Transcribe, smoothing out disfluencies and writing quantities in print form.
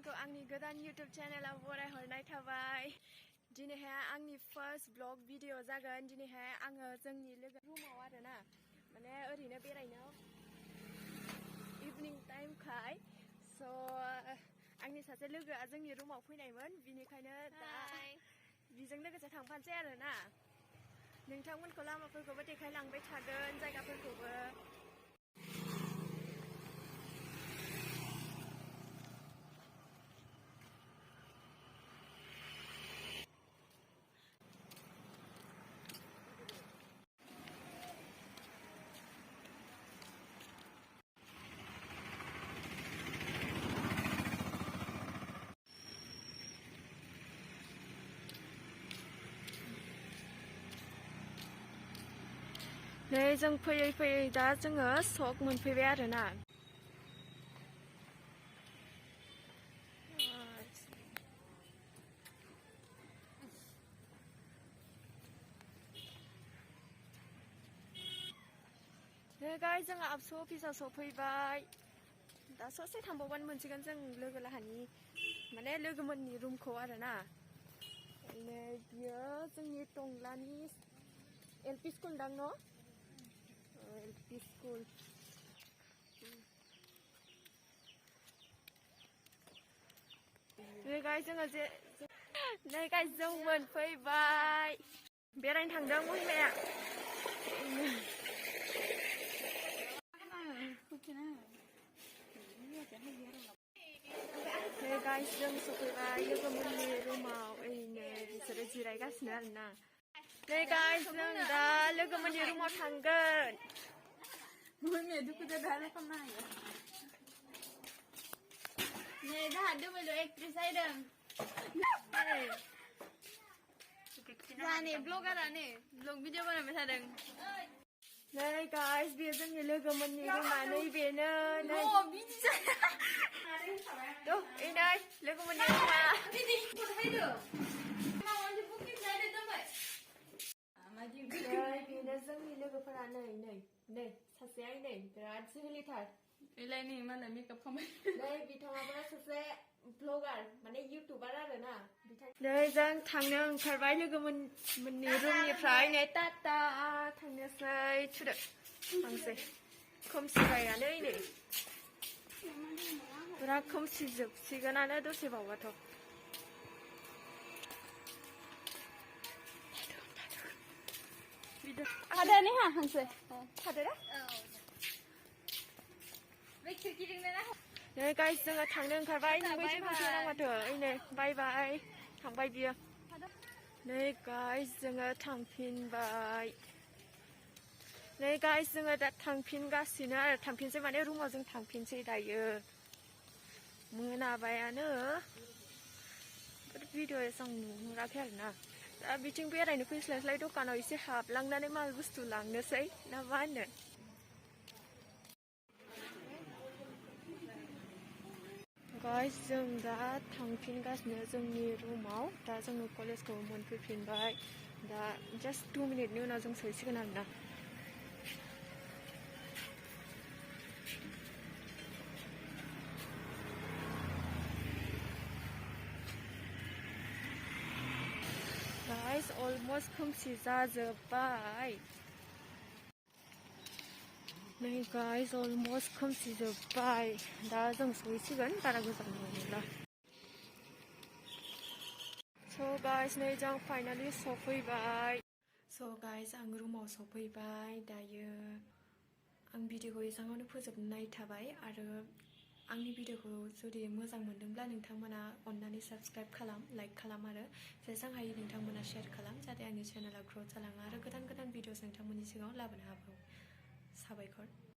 नोंथांमोनखौ आंनि गोदान YouTube चेनेलाव बरायहरनाय थाबाय। दिनैहाय आंनि फार्स्ट ब्लग भिडिअ जागोन। दिनैहाय आङो जोंनि लोगो रुमाव आरोना माने ओरैनो बेरायनो इभिनिं टाइमखाय स' आंनि सासे लोगोआ जोंनि रुमाव फैनायमोन, बिनिखायनो दा बिजों लोगोसे थांफानोसै आरोना। नोंथांमोनखौ लामाफोरखौबो देखायलांबाय थागोन, जायगाफोरखौबो। नै जों फैयै फैयै दा जोङो सक मोनफैबाय आरोना। नै गाइस जोङो आबसु अफिसाव सफैबाय। दा ससे थांबावबानो मोनसिगोन जों लोगो लाहानि माने लोगोमोननि रुमखौ आरोना। ओरैनो बियो जोंनि टंग्लानि एलपि स्कुल दां न'? LP school. नै गाइस जों मोनफैबाय। बेरायनो थांदों महिमाया। नै गाइस जों सफैबाय लोगोमोननि रुमाव। ओरैनो बिसोरो जिरायगासिनो आरोना। नै गाइस जों दा लोगोमोननि रुमाव थांगोन। महिमाया दुखु जादों आरो खालामनो हायो। नै जोंहा दुबाइल' एक्ट्रेस जादों। जाने ब्लगारानो ब्लग भिडिअ बानायबाय थादों। नै गाइस बेयो जोंनि लोगोमोननि रुमा, नैबेनो नै नै लोगोमोननि रुमा। बेनो जोंनि लोगोफोरा नै सासेया नै बिराद जोहोलिथार। एलाय नै मालाय मेकआप खालामबाय। नै बिथाङाबो सासे ब्लगार माने इउटुबार आरोना। नै जों थांनो ओंखारबाय लोगोमोननि रुमनिफ्राय। नै टाटा थांनोसै। थुदो थांसै। खोमसिबायानो नै बिराद खोमसिजोबसिगोनानो दसे बावबाथ'। ada nih ha hansai ada dah नै गाइस जोङो थांनो ओंखारबाय। नोंबो फैनां माथो। नै बाय बाय थांबाय बियो। नै गाइस जोङो थांफिनबाय। नै गाइस जोङो दा थांफिनगासिनो आरो थांफिनसै माने रुमाव जों थांफिनसै दायो। मोनाबायानो भिडिअ एसां नुहुराखै आरोना। दा बिथिं बेरायनो फैस्लायस्लाय दखानाव एसे हाबलांनानै माल बुस्थु लांनोसै ना मा होनो। गाइस जों दा थांफिनगासिनो जोंनि रुमाव। दा जोङो कलेजखौ मोनफैफिनबाय। दा जास्ट 2 मिनिटनि उनाव जों सहैसिगोन आरोना। गाइस अलमोस्ट खोमसि जाजोब्बाय। नै गाइस अलमोस्ट खोमसि जोब्बाय। दा जों सहैसिगोन बारा गोजान नङा। स' गाइस नै जों फाइनालि सफैबाय। स' गाइस आं रुमाव सफैबाय दायो। आं भिडिअखौ एसेबांआवनो फोजोबनाय थाबाय। आरो आंनि भिडिअखौ जुदि मोजां मोनदोंब्ला नोंथांमोना अननानै साबस्क्राइब खालाम, लाइक खालाम आरो जेसेबां हायो नोंथांमोना शेयार खालाम, जाहाथे आंनि चेनेला ग्र'थ जालाङो आरो गोदान भिडिअस नोंथांमोननि सिगाङाव लाबोनो हागौ। साबायखर।